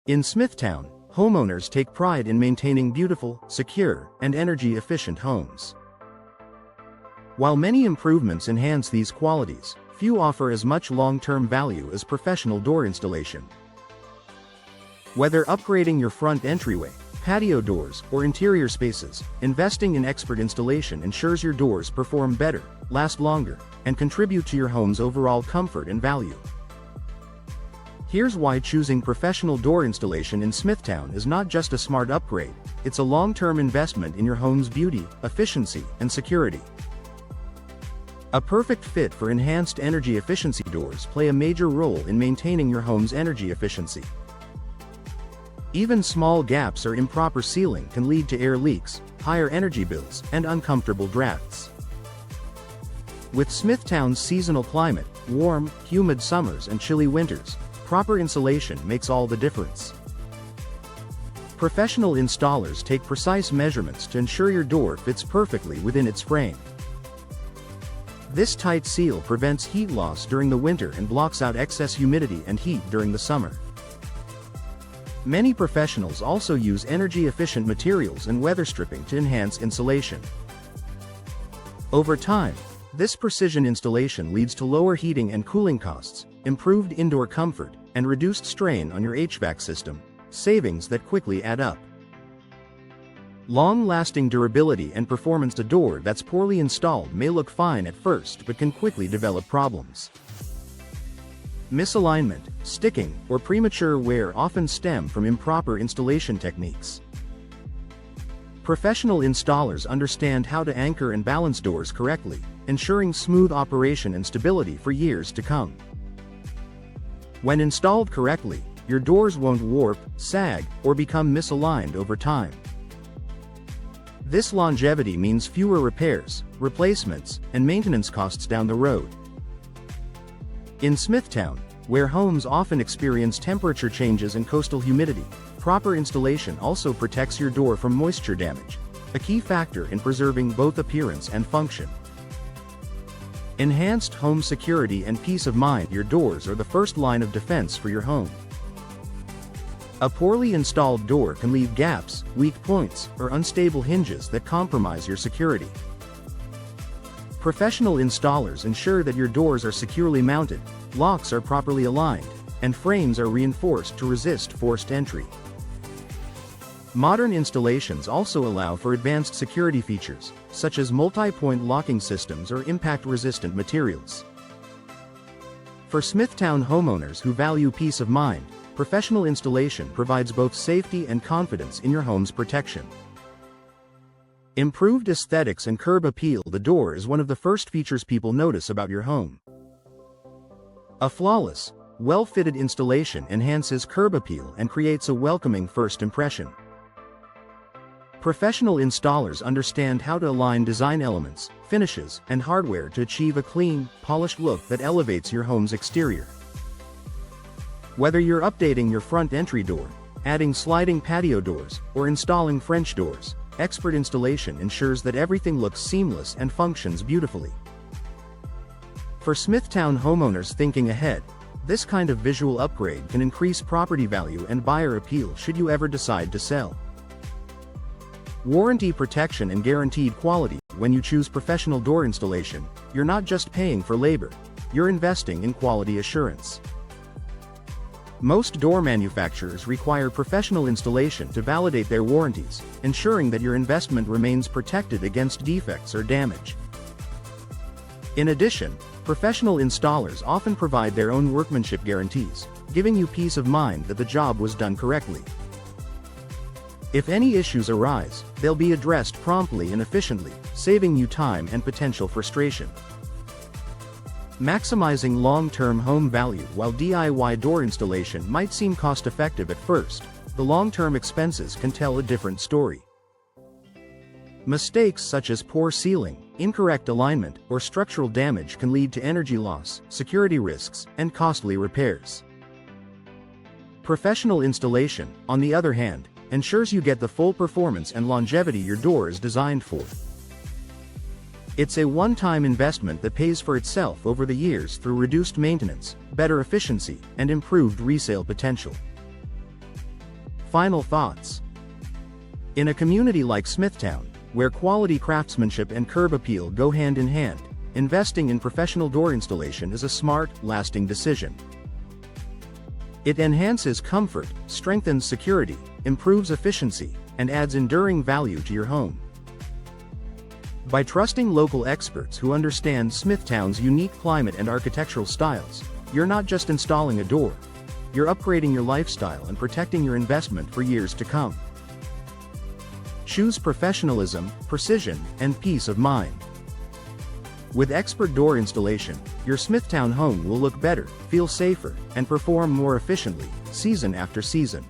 In Smithtown, homeowners take pride in maintaining beautiful, secure, and energy-efficient homes. While many improvements enhance these qualities, few offer as much long-term value as professional door installation. Whether upgrading your front entryway, patio doors, or interior spaces, investing in expert installation ensures your doors perform better, last longer, and contribute to your home's overall comfort and value. Here's why choosing professional door installation in Smithtown is not just a smart upgrade, it's a long-term investment in your home's beauty, efficiency, and security. A perfect fit for enhanced energy efficiency doors play a major role in maintaining your home's energy efficiency. Even small gaps or improper sealing can lead to air leaks, higher energy bills, and uncomfortable drafts. With Smithtown's seasonal climate, warm, humid summers and chilly winters, proper insulation makes all the difference. Professional installers take precise measurements to ensure your door fits perfectly within its frame. This tight seal prevents heat loss during the winter and blocks out excess humidity and heat during the summer. Many professionals also use energy-efficient materials and weather stripping to enhance insulation. Over time, this precision installation leads to lower heating and cooling costs, improved indoor comfort, and reduced strain on your HVAC system, savings that quickly add up. Long-lasting durability and performance. A door that's poorly installed may look fine at first but can quickly develop problems. Misalignment, sticking, or premature wear often stem from improper installation techniques. Professional installers understand how to anchor and balance doors correctly, ensuring smooth operation and stability for years to come. When installed correctly, your doors won't warp, sag, or become misaligned over time. This longevity means fewer repairs, replacements, and maintenance costs down the road. In Smithtown, where homes often experience temperature changes and coastal humidity, proper installation also protects your door from moisture damage, a key factor in preserving both appearance and function. Enhanced home security and peace of mind. Your doors are the first line of defense for your home. A poorly installed door can leave gaps, weak points, or unstable hinges that compromise your security. Professional installers ensure that your doors are securely mounted, locks are properly aligned, and frames are reinforced to resist forced entry. Modern installations also allow for advanced security features, such as multi-point locking systems or impact-resistant materials. For Smithtown homeowners who value peace of mind, professional installation provides both safety and confidence in your home's protection. Improved aesthetics and curb appeal. The door is one of the first features people notice about your home. A flawless, well-fitted installation enhances curb appeal and creates a welcoming first impression. Professional installers understand how to align design elements, finishes, and hardware to achieve a clean, polished look that elevates your home's exterior. Whether you're updating your front entry door, adding sliding patio doors, or installing French doors, expert installation ensures that everything looks seamless and functions beautifully. For Smithtown homeowners thinking ahead, this kind of visual upgrade can increase property value and buyer appeal should you ever decide to sell. Warranty protection and guaranteed quality. When you choose professional door installation, you're not just paying for labor, you're investing in quality assurance. Most door manufacturers require professional installation to validate their warranties, ensuring that your investment remains protected against defects or damage. In addition, professional installers often provide their own workmanship guarantees, giving you peace of mind that the job was done correctly. If any issues arise, they'll be addressed promptly and efficiently, saving you time and potential frustration. Maximizing long-term home value. While DIY door installation might seem cost-effective at first, the long-term expenses can tell a different story. Mistakes such as poor sealing, incorrect alignment, or structural damage can lead to energy loss, security risks, and costly repairs. Professional installation, on the other hand, ensures you get the full performance and longevity your door is designed for. It's a one-time investment that pays for itself over the years through reduced maintenance, better efficiency, and improved resale potential. Final thoughts. In a community like Smithtown, where quality craftsmanship and curb appeal go hand in hand, investing in professional door installation is a smart, lasting decision. It enhances comfort, strengthens security, improves efficiency, and adds enduring value to your home. By trusting local experts who understand Smithtown's unique climate and architectural styles, you're not just installing a door, you're upgrading your lifestyle and protecting your investment for years to come. Choose professionalism, precision, and peace of mind. With expert door installation, your Smithtown home will look better, feel safer, and perform more efficiently, season after season.